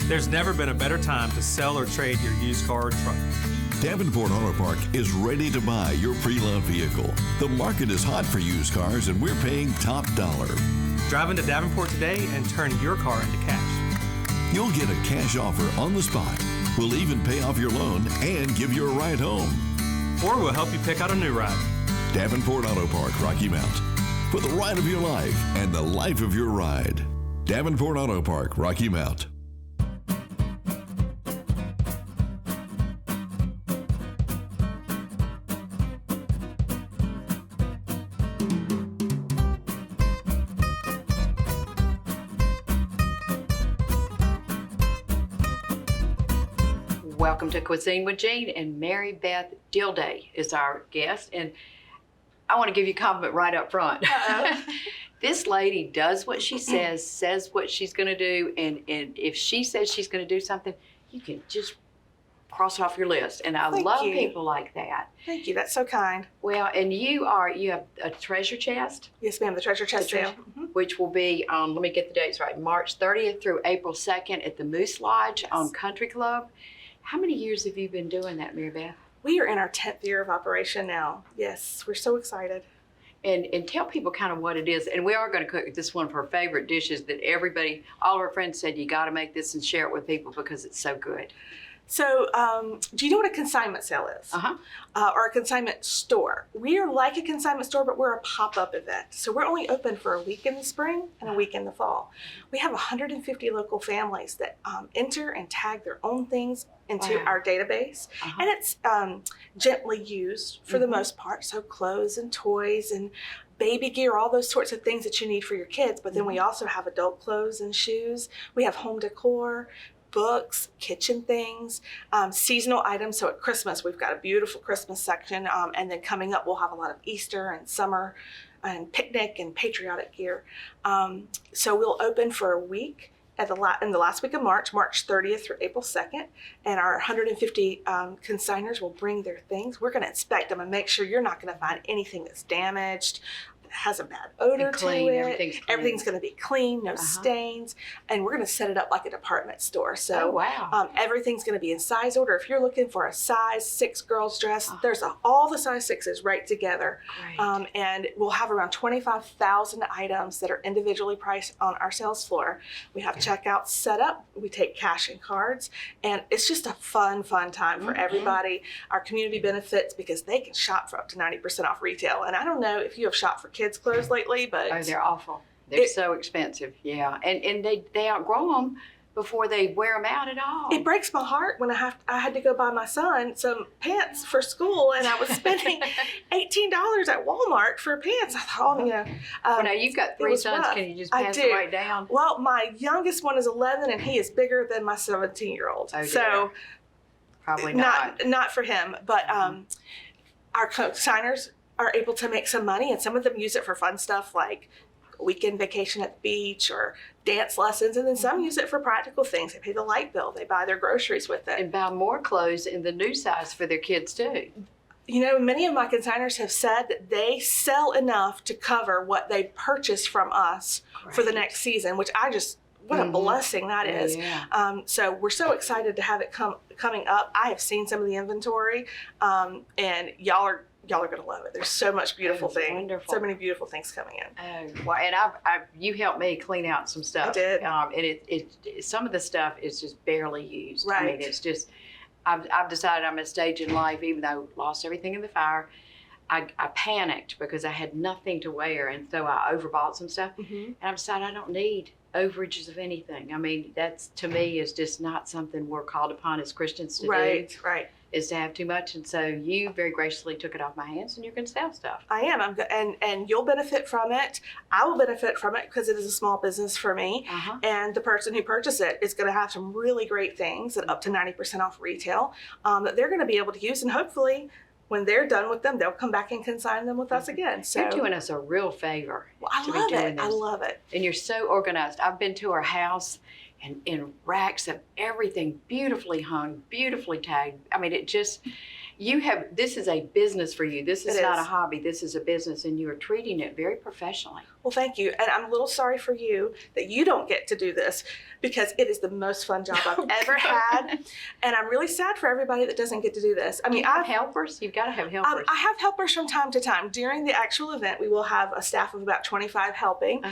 There's never been a better time to sell or trade your used car or truck. Davenport Auto Park is ready to buy your pre-loved vehicle. The market is hot for used cars and we're paying top dollar. Drive into Davenport today and turn your car into cash. You'll get a cash offer on the spot. We'll even pay off your loan and give you a ride home. Or we'll help you pick out a new ride. Davenport Auto Park, Rocky Mount. For the ride of your life and the life of your ride. Davenport Auto Park, Rocky Mount. Welcome to Cuisine with Jean, and Mary Beth Dilday is our guest. And I want to give you a compliment right up front. This lady does what she says what she's going to do, and if she says she's going to do something, you can just cross it off your list. And I love people like that. Thank you. That's so kind. Well, and you have a treasure chest. Yes, ma'am. The treasure chest sale, which will be let me get the dates right. March 30th through April 2nd at the Moose Lodge on Country Club. How many years have you been doing that, Mary Beth? We are in our 10th year of operation now. Yes, we're so excited. And tell people kind of what it is. And we are going to cook this one of her favorite dishes that everybody, all of her friends said, you got to make this and share it with people because it's so good. So, do you know what a consignment sale is? Or a consignment store? We are like a consignment store, but we're a pop-up event. So we're only open for a week in the spring and a week in the fall. We have 150 local families that enter and tag their own things into our database. And it's gently used for the most part. So clothes and toys and baby gear, all those sorts of things that you need for your kids. But then we also have adult clothes and shoes. We have home decor, books, kitchen things, seasonal items. So at Christmas, we've got a beautiful Christmas section. And then coming up, we'll have a lot of Easter and summer and picnic and patriotic gear. So we'll open for a week in the last week of March 30th through April 2nd. And our 150 consigners will bring their things. We're going to inspect them and make sure you're not going to find anything that's damaged, has a bad odor to it. Everything's going to be clean, no stains, and we're going to set it up like a department store. So everything's going to be in size order. If you're looking for a size 6 girls dress, there's all the size 6s right together. And we'll have around 25,000 items that are individually priced on our sales floor. We have checkouts set up. We take cash and cards, and it's just a fun time for everybody. Our community benefits because they can shop for up to 90% off retail. And I don't know if you have shopped for kids' clothes lately, but they're awful. They're so expensive. And they outgrow them before they wear them out at all. It breaks my heart when I had to go buy my son some pants for school, and I was spending $18 at Walmart for pants. I thought, well, now you've got 3 sons. Rough. Can you just pass it right down? Well, my youngest one is 11, and he is bigger than my 17-year-old. So probably not for him. But our consigners are able to make some money, and some of them use it for fun stuff like weekend vacation at the beach or dance lessons, and then some use it for practical things. They pay the light bill, they buy their groceries with it. And buy more clothes in the new size for their kids too. Many of my consigners have said that they sell enough to cover what they purchase from us for the next season, which what a blessing that is. So we're so excited to have it coming up. I have seen some of the inventory, and y'all are going to love it. There's so much beautiful things. Wonderful. So many beautiful things coming in. Well, and you helped me clean out some stuff. I did. And some of the stuff is just barely used. Right. I mean, it's just, I've decided I'm at a stage in life, even though I lost everything in the fire, I panicked because I had nothing to wear, and so I overbought some stuff. And I decided I don't need overages of anything. I mean, that's, to me, is just not something we're called upon as Christians to do. Right. Is to have too much, and so you very graciously took it off my hands, and you're going to sell stuff. I am. And you'll benefit from it. I will benefit from it because it is a small business for me. And the person who purchased it is going to have some really great things at up to 90% off retail that they're going to be able to use, and hopefully when they're done with them, they'll come back and consign them with us again. So you're doing us a real favor. Well, I love it. I love it. And you're so organized. I've been to our house, and in racks of everything, beautifully hung, beautifully tagged. I mean, this is a business for you. This is not a hobby. This is a business, and you are treating it very professionally. Well, thank you. And I'm a little sorry for you that you don't get to do this because it is the most fun job I've ever had. And I'm really sad for everybody that doesn't get to do this. I mean, you have helpers? You've got to have helpers. I have helpers from time to time. During the actual event, we will have a staff of about 25 helping.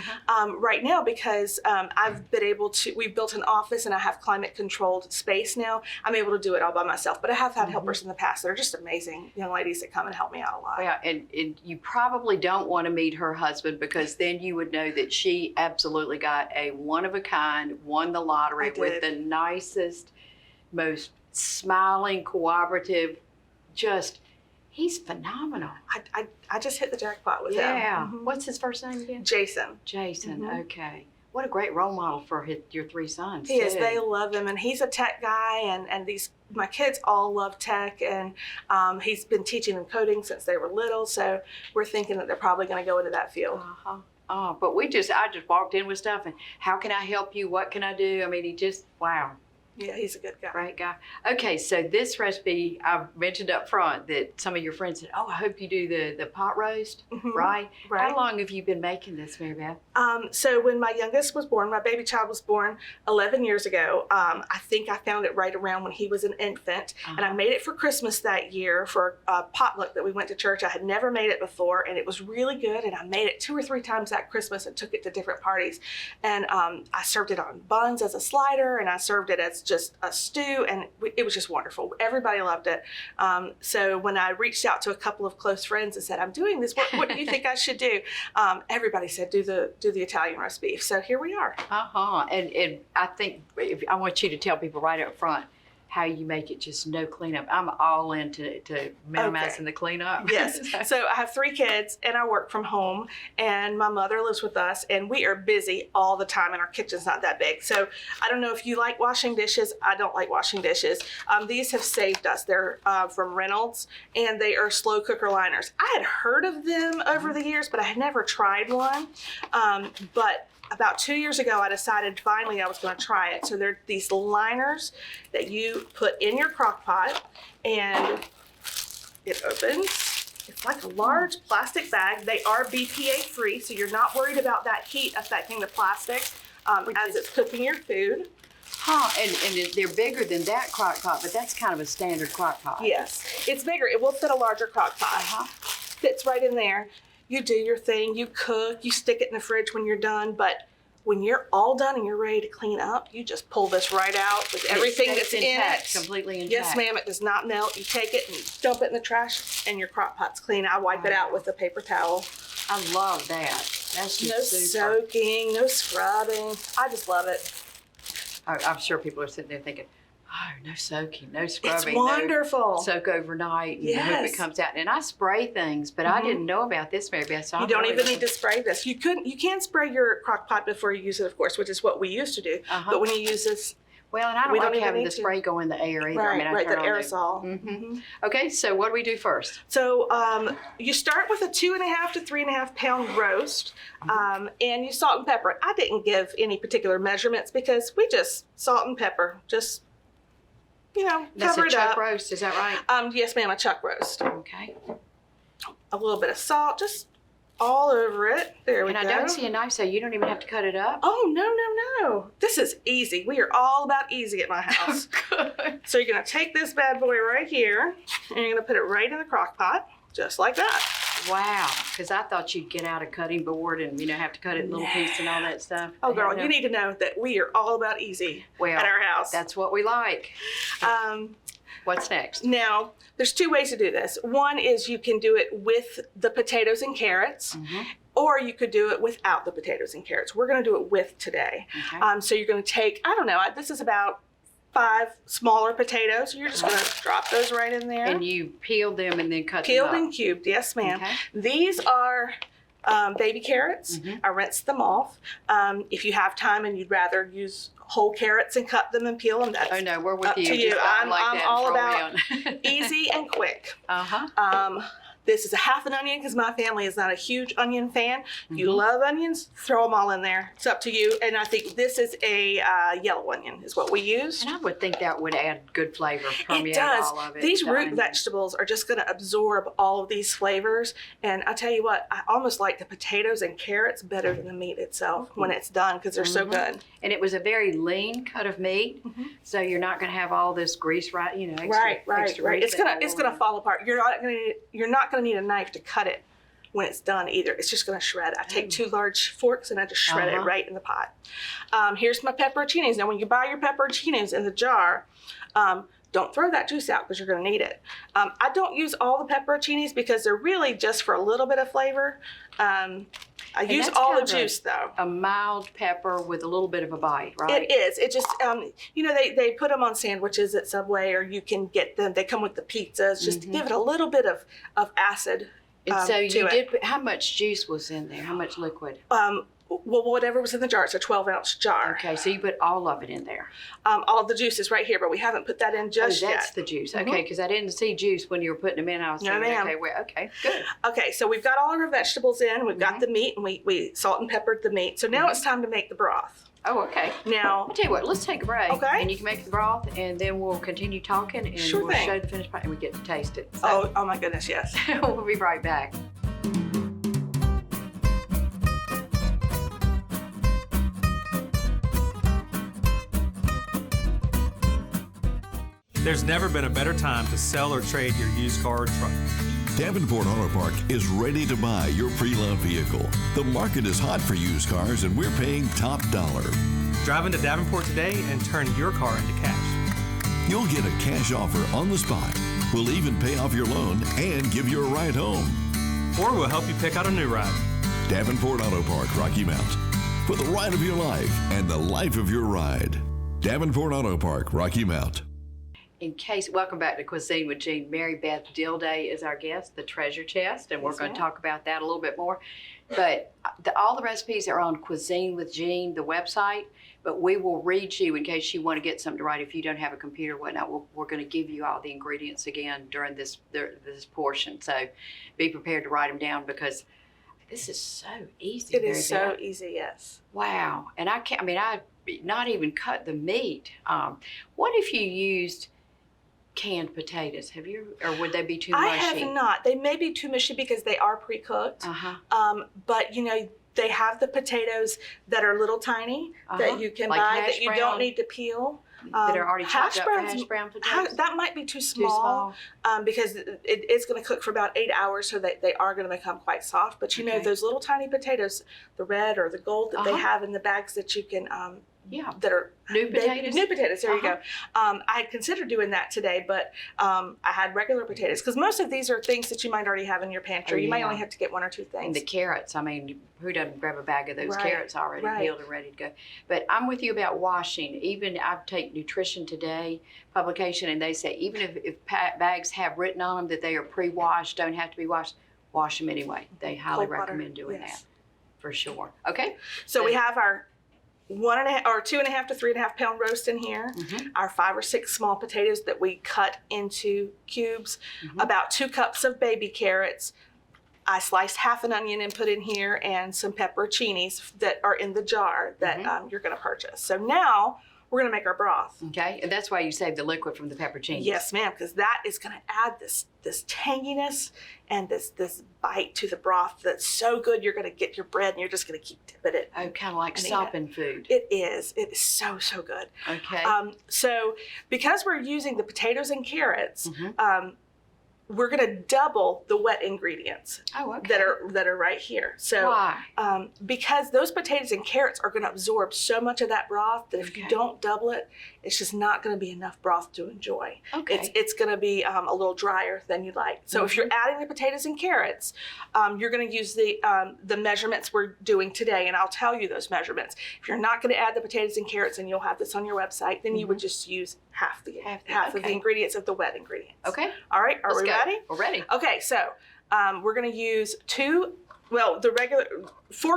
Right now, because I've been able to, we've built an office and I have climate controlled space now, I'm able to do it all by myself. But I have had helpers in the past that are just amazing young ladies that come and help me out a lot. Yeah, and you probably don't want to meet her husband because then you would know that she absolutely got a one-of-a-kind, won the lottery with the nicest, most smiling, cooperative, just, he's phenomenal. I just hit the jackpot with him. Yeah. What's his first name again? Jason. Jason, okay. What a great role model for your three sons. He is. They love him, and he's a tech guy, and my kids all love tech, and he's been teaching them coding since they were little, so we're thinking that they're probably going to go into that field. Oh, but I just walked in with stuff, and how can I help you? What can I do? I mean, wow. Yeah, he's a good guy. Great guy. Okay, so this recipe, I mentioned up front that some of your friends said, oh, I hope you do the pot roast, right? How long have you been making this, Mary Beth? So when my youngest was born, my baby child was born 11 years ago. I think I found it right around when he was an infant. And I made it for Christmas that year for a potluck that we went to church. I had never made it before, and it was really good. And I made it 2 or 3 times that Christmas and took it to different parties. And I served it on buns as a slider, and I served it as just a stew, and it was just wonderful. Everybody loved it. So when I reached out to a couple of close friends and said, I'm doing this, what do you think I should do? Everybody said, do the Italian roast beef. So here we are. And I think I want you to tell people right up front how you make it just no cleanup. I'm all into minimizing the cleanup. Yes. So I have 3 kids and I work from home, and my mother lives with us, and we are busy all the time, and our kitchen's not that big. So I don't know if you like washing dishes. I don't like washing dishes. These have saved us. They're from Reynolds, and they are slow cooker liners. I had heard of them over the years, but I had never tried one. But about 2 years ago, I decided finally I was going to try it. So they're these liners that you put in your crock pot, and it opens. It's like a large plastic bag. They are BPA free, so you're not worried about that heat affecting the plastic as it's cooking your food. And they're bigger than that crock pot, but that's kind of a standard crock pot. Yes, it's bigger. It will fit a larger crock pot. Fits right in there. You do your thing, you cook, you stick it in the fridge when you're done, but when you're all done and you're ready to clean up, you just pull this right out with everything that's intact, in it. Completely intact. Yes, ma'am, it does not melt. You take it and dump it in the trash, and your crock pot's clean. I wipe it out with a paper towel. I love that. That's just no super. Soaking, no scrubbing. I just love it. I'm sure people are sitting there thinking, oh, no soaking, no scrubbing. It's wonderful. No soak overnight and yes. hope it comes out. And I spray things, but I didn't know about this, Mary Beth. So you don't even need to spray this. You can spray your crock pot before you use it, of course, which is what we used to do. But when you use this, well, and I don't like having the spray go in the air either. Right, I mean, the aerosol. Okay, so what do we do first? So you start with a 2.5 to 3.5 pound roast, and you salt and pepper it. I didn't give any particular measurements because we just salt and pepper, just cover it up. That's a chuck roast, is that right? Yes, ma'am, a chuck roast. Okay. A little bit of salt, just all over it. There we go. And I don't see a knife, so you don't even have to cut it up? Oh, no. This is easy. We are all about easy at my house. Good. So you're going to take this bad boy right here, and you're going to put it right in the crock pot, just like that. Wow, because I thought you'd get out a cutting board and have to cut it in little pieces and all that stuff. Oh, girl, you need to know that we are all about easy at our house. That's what we like. What's next? Now, there's 2 ways to do this. One is you can do it with the potatoes and carrots, or you could do it without the potatoes and carrots. We're going to do it with today. Okay. So you're going to take, I don't know, this is about 5 smaller potatoes. You're just going to drop those right in there. And you peeled them and then cut them Peeled up. and cubed, yes, ma'am. Okay. These are baby carrots. I rinsed them off. If you have time and you'd rather use whole carrots and cut them and peel them, that's oh no, we're with up you. to you. I'm like all about easy and quick. This is a half an onion because my family is not a huge onion fan. If you love onions, throw them all in there. It's up to you. And I think this is a yellow onion is what we use. And I would think that would add good flavor, permeate It does. all of it. These the root onion. vegetables are just going to absorb all of these flavors. And I tell you what, I almost like the potatoes and carrots better than the meat itself when it's done because they're so good. And it was a very lean cut of meat, so you're not going to have all this grease, right? You know, extra, extra Right. grease It's gonna fall apart. You're not gonna need a knife to cut it when it's done either. It's just gonna shred. I take 2 large forks and I just shred it right in the pot. Here's my pepperoncinis. Now, when you buy your pepperoncinis in the jar, don't throw that juice out because you're going to need it. I don't use all the pepperoncinis because they're really just for a little bit of flavor. I use all the juice though. A mild pepper with a little bit of a bite, right? It is. It just, you know, they put them on sandwiches at Subway, or you can get them. They come with the pizzas, just to give it a little bit of acid. And so you to did it. put, how much juice was in there? How much liquid? Well, whatever was in the jar. It's a 12-ounce jar. Okay, so you put all of it in there. All of the juice is right here, but we haven't put that in just Oh, that's yet. the juice. Okay, because I didn't see juice when you were putting them in. I was thinking, ma'am. okay, well, okay, good. Okay, so we've got all of our vegetables in. We've got the meat, and we salt and peppered the meat. So now it's time to make the broth. Oh, okay. Now, I'll tell you what, let's take a break. Okay. And you can make the broth, and then we'll continue talking, and Sure we'll thing. show the finished product, and we get to taste it. So oh my goodness, yes. we'll be right back. There's never been a better time to sell or trade your used car or truck. Davenport Auto Park is ready to buy your pre-loved vehicle. The market is hot for used cars and we're paying top dollar. Drive into Davenport today and turn your car into cash. You'll get a cash offer on the spot. We'll even pay off your loan and give you a ride home. Or we'll help you pick out a new ride. Davenport Auto Park, Rocky Mount. For the ride of your life and the life of your ride. Davenport Auto Park, Rocky Mount. Welcome back to Cuisine with Jean. Mary Beth Dilday is our guest, the treasure chest, and we're going to talk about that a little bit more. But all the recipes are on Cuisine with Jean, the website, but we will read you in case you want to get something to write. If you don't have a computer or whatnot, we're going to give you all the ingredients again during this portion. So be prepared to write them down because this is so easy. It is so easy, yes. Wow. And I not even cut the meat. What if you used canned potatoes? Have you, or would they be too mushy? I have not. They may be too mushy because they are pre-cooked. But you know, they have the potatoes that are little tiny that you can Like buy hash that you brown? don't need to peel. That are already chopped up for browns- hash brown potatoes? That might be too small, because it is going to cook for about 8 hours, so that they are going to become quite soft. But you know, those little tiny potatoes, the red or the gold that they have in the bags that you can that are New potatoes? New potatoes, there you go. I had considered doing that today, but I had regular potatoes because most of these are things that you might already have in your pantry. You might only have to get 1 or 2 things. And the carrots, I mean, who doesn't grab a bag of those carrots already peeled and ready to go? But I'm with you about washing. Even I take Nutrition Today publication, and they say even if bags have written on them that they are pre-washed, don't have to be washed, wash them anyway. They highly recommend doing that for sure. Okay. So we have our 1.5 or 2.5 to 3.5 pound roast in here. Our 5 or 6 small potatoes that we cut into cubes. About 2 cups of baby carrots. I sliced half an onion and put in here, and some pepperoncinis that are in the jar that you're going to purchase. So now we're going to make our broth. Okay, and that's why you saved the liquid from the pepperoncinis. Yes, ma'am, because that is going to add this tanginess and this bite to the broth that's so good. You're going to get your bread and you're just going to keep dipping it. Oh, kind of like sopping food. It is. It is so good. Okay. So because we're using the potatoes and carrots, we're going to double the wet ingredients that are right here. So why? Because those potatoes and carrots are going to absorb so much of that broth that if you don't double it, it's just not going to be enough broth to enjoy. Okay. It's going to be a little drier than you'd like. So if you're adding the potatoes and carrots, you're going to use the measurements we're doing today, and I'll tell you those measurements. If you're not going to add the potatoes and carrots, and you'll have this on your website, then you would just use half of the ingredients of the wet ingredients. Okay. All right. Are we ready? We're ready. Okay. So we're going to use 4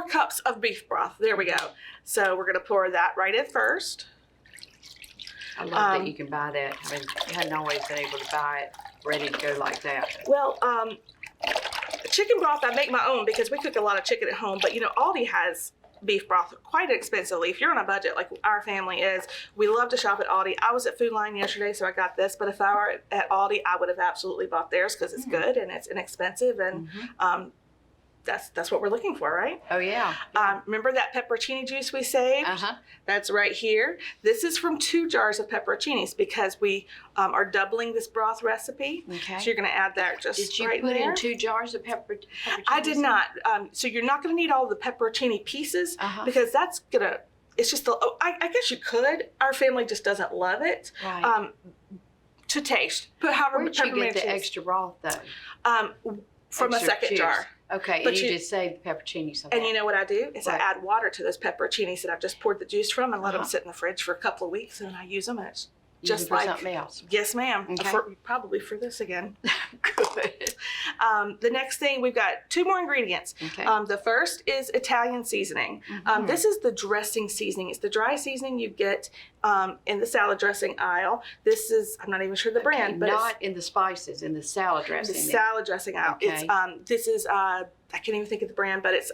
cups of beef broth. There we go. So we're going to pour that right in first. I love that you can buy that. I mean, I hadn't always been able to buy it ready to go like that. Well, chicken broth, I make my own because we cook a lot of chicken at home. But Aldi has beef broth quite expensively. If you're on a budget like our family is, we love to shop at Aldi. I was at Food Line yesterday, so I got this. But if I were at Aldi, I would have absolutely bought theirs because it's good and it's inexpensive, and that's what we're looking for, right? Oh, yeah. Remember that pepperoncini juice we saved? That's right here. This is from 2 jars of pepperoncinis because we are doubling this broth recipe. Okay. So you're going to add that just right there. Did you put in 2 jars of pepperoncinis? I did not. So you're not going to need all the pepperoncini pieces because that's going to, it's just, I guess you could. Our family just doesn't love it. Right. To taste. Put however Where'd you get the extra broth, though? From a second jar. Okay, but and you just save the pepperoncinis. And you know what I do is I What? add water to those pepperoncinis that I've just poured the juice from and let them sit in the fridge for a couple of weeks, and then I use them, and it's just for like something else. Yes, ma'am. Okay. Probably for this again. Good. The next thing, we've got 2 more ingredients. Okay. The first is Italian seasoning. This is the dressing seasoning. It's the dry seasoning you get in the salad dressing aisle. This is, I'm not even sure the brand, but not in the spices, in the salad dressing. the salad dressing aisle. Okay. It's this is I can't even think of the brand, but it's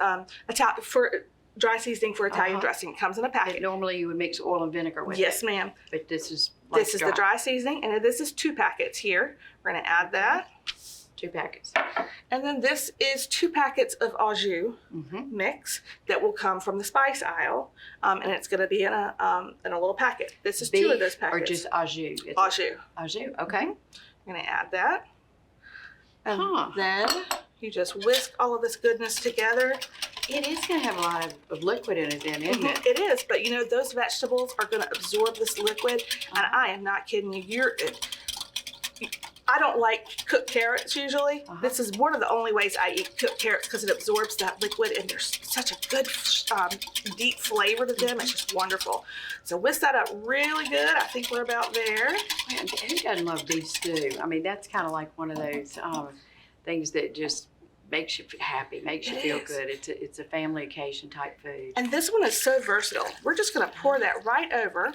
for dry seasoning for Italian dressing. It comes in a packet. Normally you would mix oil and vinegar with it. Yes, ma'am. But this is This is the dry seasoning, and this is 2 packets here. We're going to add that. 2 packets. And then this is 2 packets of au jus mix that will come from the spice aisle, and it's going to be in a little packet. This is Beef 2 of those packets. or just au jus? Au jus. Au jus, okay. I'm going to add that. And then you just whisk all of this goodness together. It is going to have a lot of liquid in it then, isn't it? It is, but those vegetables are going to absorb this liquid, and I am not kidding you. I don't like cooked carrots usually. This is one of the only ways I eat cooked carrots because it absorbs that liquid, and there's such a good deep flavor to them. It's just wonderful. So whisk that up really good. I think we're about there. Man, who doesn't love beef stew? I mean, that's kind of like one of those things that just makes you happy, makes you feel good. It's a family occasion type food. And this one is so versatile. We're just going to pour that right over.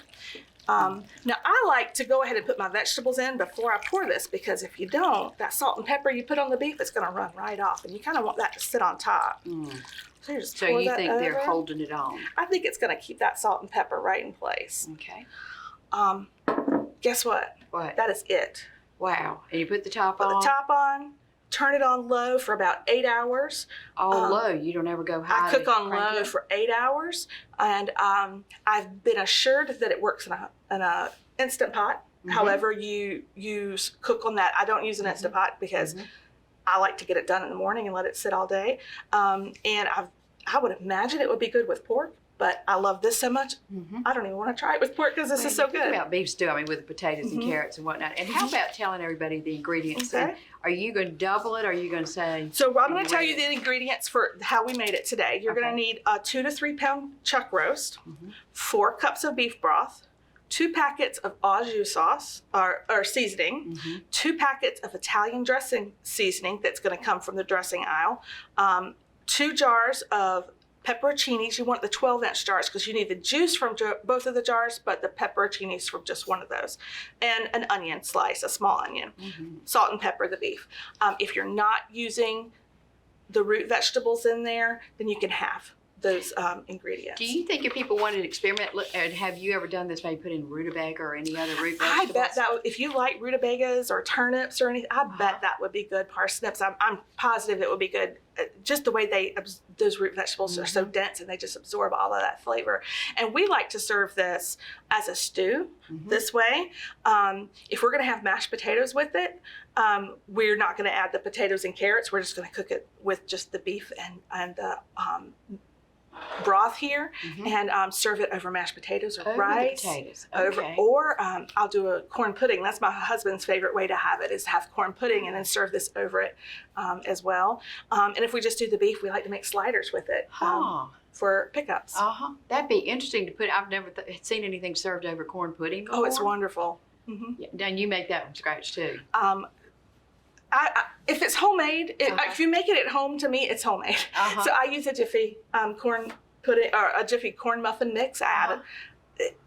Now, I like to go ahead and put my vegetables in before I pour this, because if you don't, that salt and pepper you put on the beef is going to run right off, and you kind of want that to sit on top. So you just pour you that think over. they're holding it on? I think it's going to keep that salt and pepper right in place. Okay. Guess what? What? That is it. Wow. And you put the top Put on? the top on. Turn it on low for about 8 hours. All low. You don't ever go high. I cook on low for 8 hours, and I've been assured that it works in a instant pot. However, you cook on that. I don't use an instant pot because I like to get it done in the morning and let it sit all day. And I would imagine it would be good with pork, but I love this so much, I don't even want to try it with pork because this is so good. About beef stew, I mean, with the potatoes and carrots and whatnot. And how about telling everybody the ingredients? Okay. Are you going to double it, or are you going to say? So I'm going to tell you the ingredients for how we made it today. You're going to need a 2 to 3 pound chuck roast, 4 cups of beef broth, 2 packets of au jus sauce or seasoning, 2 packets of Italian dressing seasoning that's going to come from the dressing aisle, 2 jars of pepperoncinis. You want the 12-inch jars because you need the juice from both of the jars, but the pepperoncinis from just one of those. And an onion slice, a small onion. Salt and pepper the beef. If you're not using the root vegetables in there, then you can have those ingredients. Do you think if people wanted to experiment, and have you ever done this, maybe put in rutabaga or any other root vegetables? I bet that if you like rutabagas or turnips or anything, I bet that would be good. Parsnips, I'm positive it would be good. Just the way those root vegetables are so dense and they just absorb all of that flavor. And we like to serve this as a stew this way. If we're going to have mashed potatoes with it, we're not going to add the potatoes and carrots. We're just going to cook it with just the beef and the broth here, and serve it over mashed potatoes or rice. Okay. Or I'll do a corn pudding. That's my husband's favorite way to have it, is have corn pudding and then serve this over it as well. And if we just do the beef, we like to make sliders with it for pickups. That'd be interesting to put. I've never seen anything served over corn pudding before. Oh, it's wonderful. Yeah, and you make that from scratch too. If it's homemade, if you make it at home, to me, it's homemade. So I use a Jiffy corn pudding or a Jiffy corn muffin mix. I add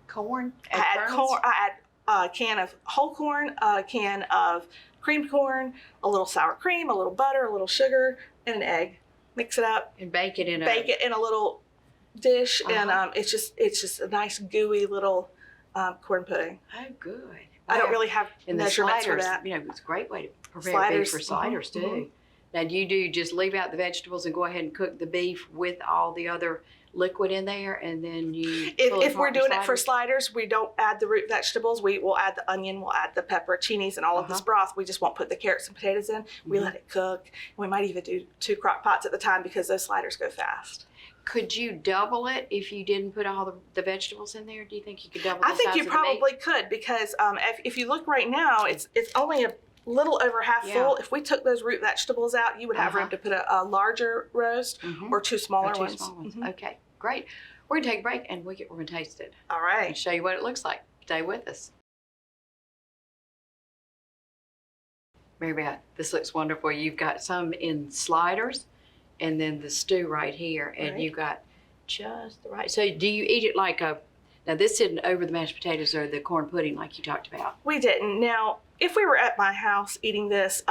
corn. I add a can of whole corn, a can of creamed corn, a little sour cream, a little butter, a little sugar, and an egg. Mix it up. And bake it in a little dish, and it's just a nice gooey little corn pudding. Oh, good. I don't really have and measurements the sliders, for that. it's a great way to prepare beef for sliders too. Now, do you just leave out the vegetables and go ahead and cook the beef with all the other liquid in there, and then you? If we're doing it for sliders, we don't add the root vegetables. We will add the onion, we'll add the pepperoncinis and all of this broth. We just won't put the carrots and potatoes in. We let it cook. We might even do 2 crock pots at the time because those sliders go fast. Could you double it if you didn't put all the vegetables in there? Do you think you could double? I think you probably could, because if you look right now, it's only a little over half full. If we took those root vegetables out, you would have room to put a larger roast or 2 smaller ones. Small ones. Okay, great. We're gonna take a break and we're gonna taste it. All right. And show you what it looks like. Stay with us. Mary Beth, this looks wonderful. You've got some in sliders, and then the stew right here, and you've got just the right. So do you eat it like a? Now this isn't over the mashed potatoes or the corn pudding like you talked about. We didn't. Now, if we were at my house eating this,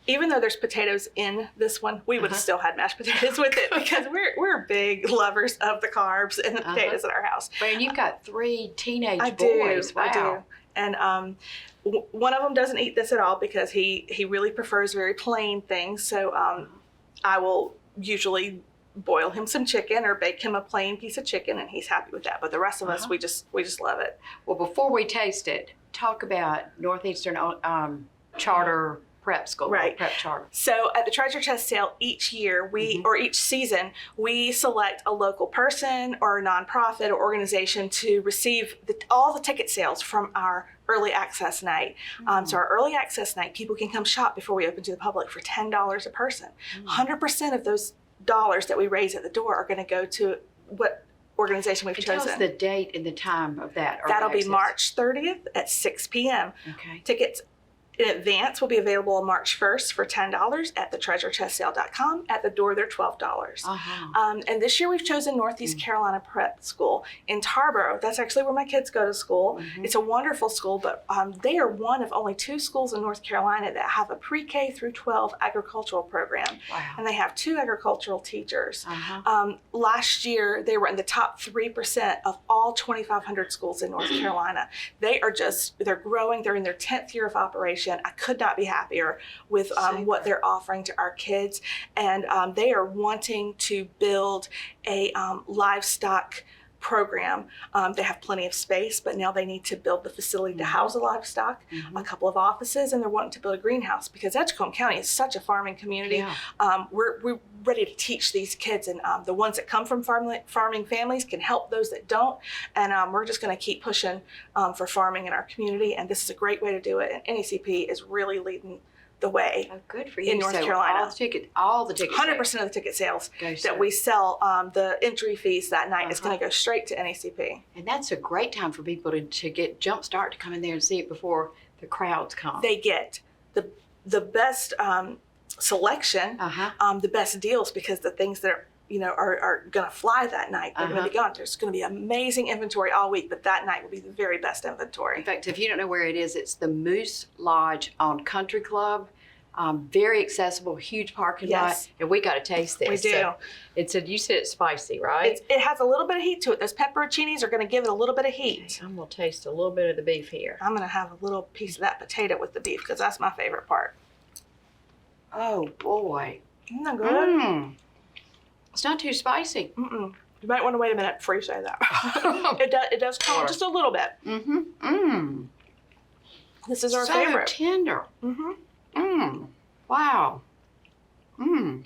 even though there's potatoes in this one, we would have still had mashed potatoes with it, because we're big lovers of the carbs and the potatoes at our house. And you've got 3 teenage boys. Wow. I do. And one of them doesn't eat this at all because he really prefers very plain things. So I will usually boil him some chicken or bake him a plain piece of chicken, and he's happy with that. But the rest of us, we just love it. Well, before we taste it, talk about Northeastern Charter Prep School, Prep Charter. So at the Treasure Chest sale each year, or each season, we select a local person or a nonprofit or organization to receive all the ticket sales from our early access night. So our early access night, people can come shop before we open to the public for $10 a person. 100% of those dollars that we raise at the door are going to go to what organization we've chosen. Tell us the date and the time of that. That'll be March 30th at 6 p.m. Okay. Tickets in advance will be available on March 1st for $10 at thetreasurechestsale.com. At the door, they're $12. And this year we've chosen Northeast Carolina Prep School in Tarboro. That's actually where my kids go to school. It's a wonderful school, but they are one of only 2 schools in North Carolina that have a pre-K through 12 agricultural program. Wow. And they have 2 agricultural teachers. Last year, they were in the top 3% of all 2,500 schools in North Carolina. They're growing. They're in their 10th year of operation. I could not be happier with what they're offering to our kids. And they are wanting to build a livestock program. They have plenty of space, but now they need to build the facility to house the livestock, a couple of offices, and they're wanting to build a greenhouse because Edgecombe County is such a farming community. We're ready to teach these kids, and the ones that come from farming families can help those that don't. And we're just going to keep pushing for farming in our community, and this is a great way to do it. And NECP is really leading the way. Oh, good for you. In North Carolina. All the tickets. 100% of the ticket sales that we sell, the entry fees that night is going to go straight to NECP. And that's a great time for people to get jump start to come in there and see it before the crowds come. They get the best selection, the best deals, because the things that are going to fly that night, they're going to be gone. There's going to be amazing inventory all week, but that night will be the very best inventory. In fact, if you don't know where it is, it's the Moose Lodge on Country Club. Very accessible, huge parking lot, and we got to taste this. We do. So you said it's spicy, right? It has a little bit of heat to it. Those pepperoncinis are going to give it a little bit of heat. Okay, I'm going to taste a little bit of the beef here. I'm going to have a little piece of that potato with the beef because that's my favorite part. Oh boy. Isn't that good? It's not too spicy. You might want to wait a minute before you say that. It does calm just a little bit. This is our favorite. So tender. Wow. And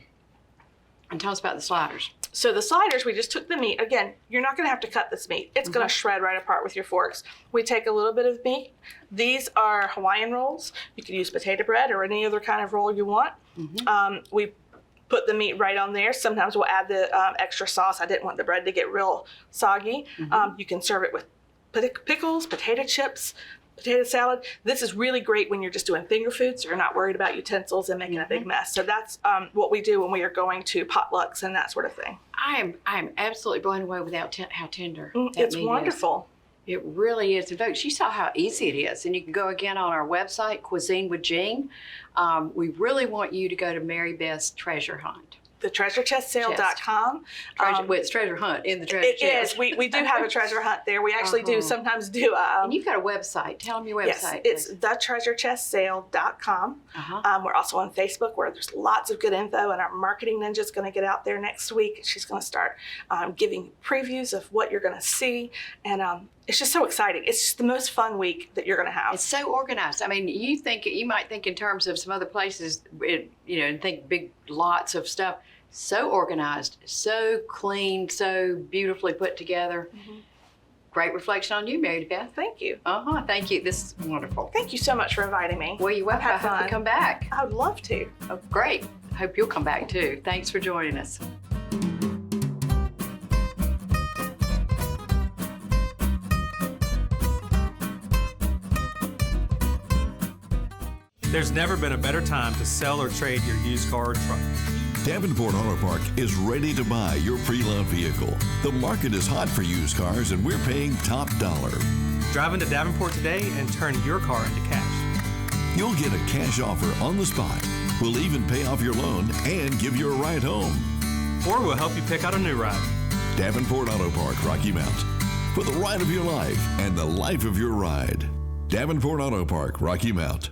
tell us about the sliders. So the sliders, we just took the meat. Again, you're not going to have to cut this meat. It's going to shred right apart with your forks. We take a little bit of meat. These are Hawaiian rolls. You can use potato bread or any other kind of roll you want. We put the meat right on there. Sometimes we'll add the extra sauce. I didn't want the bread to get real soggy. You can serve it with pickles, potato chips, potato salad. This is really great when you're just doing finger foods, so you're not worried about utensils and making a big mess. So that's what we do when we are going to potlucks and that sort of thing. I am absolutely blown away with how tender that it's meat wonderful. It really is. And folks, you saw how easy it is. And you can go again on our website, Cuisine with Jean. We really want you to go to Mary Beth's Treasure Hunt. The treasurechestsale.com. Well, it's treasure hunt in the treasure It chest. is. We do have a treasure hunt there. We actually do sometimes do. And you've got a website. Tell them your website. Yes, it's thetreasurechestsale.com. We're also on Facebook where there's lots of good info, and our marketing ninja is going to get out there next week. She's going to start giving previews of what you're going to see, and it's just so exciting. It's just the most fun week that you're going to have. It's so organized. I mean, you might think in terms of some other places, and think big lots of stuff. So organized, so clean, so beautifully put together. Great reflection on you, Mary Beth. Thank you. Thank you. This is wonderful. Thank you so much for inviting me. Well, you're welcome. I hope you come back. I would love to. Oh, great. Hope you'll come back too. Thanks for joining us. There's never been a better time to sell or trade your used car or truck. Davenport Auto Park is ready to buy your pre-loved vehicle. The market is hot for used cars, and we're paying top dollar. Drive into Davenport today and turn your car into cash. You'll get a cash offer on the spot. We'll even pay off your loan and give you a ride home. Or we'll help you pick out a new ride. Davenport Auto Park, Rocky Mount. For the ride of your life and the life of your ride. Davenport Auto Park, Rocky Mount.